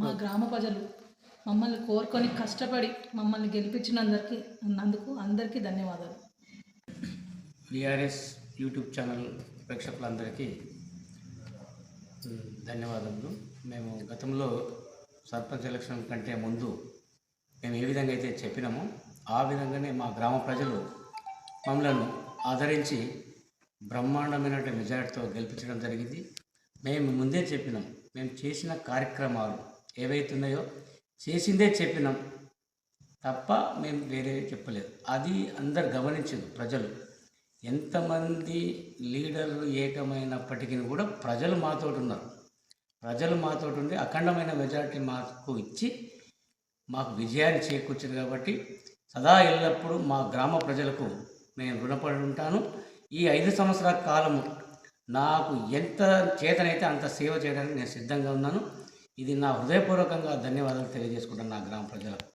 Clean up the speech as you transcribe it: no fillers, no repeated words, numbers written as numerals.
మా గ్రామ ప్రజలు మమ్మల్ని కోరుకొని కష్టపడి మమ్మల్ని గెలిపించినందుకు అందరికీ ధన్యవాదాలు. విఆర్ఎస్ యూట్యూబ్ ఛానల్ ప్రేక్షకులందరికీ ధన్యవాదములు. మేము గతంలో సర్పంచ్ ఎలక్షన్ కంటే ముందు మేము ఏ విధంగా అయితే చెప్పినామో ఆ విధంగానే మా గ్రామ ప్రజలు మమ్మల్ని ఆదరించి బ్రహ్మాండమైన మెజారిటీతో గెలిపించడం జరిగింది. మేము ముందే చెప్పినాం, మేము చేసిన కార్యక్రమాలు ఏవైతున్నాయో చేసిందే చెప్పినాం తప్ప మేము వేరే చెప్పలేదు. అది అందరు గమనించారు. ప్రజలు ఎంతమంది లీడర్లు ఏకమైనప్పటికీ కూడా ప్రజలు మాతోటి ఉన్నారు. ప్రజలు మాతోటి ఉండి అఖండమైన మెజారిటీ మాకు ఇచ్చి మాకు విజయాన్ని చేకూర్చారు. కాబట్టి సదా ఎల్లప్పుడూ మా గ్రామ ప్రజలకు నేను రుణపడి ఉంటాను. ఈ 5 సంవత్సరాల కాలము నాకు ఎంత చేతనైతే అంత సేవ చేయడానికి నేను సిద్ధంగా ఉన్నాను. ఇది నా హృదయపూర్వకంగా ధన్యవాదాలు తెలియజేసుకుంటాను నా గ్రామ ప్రజలకు.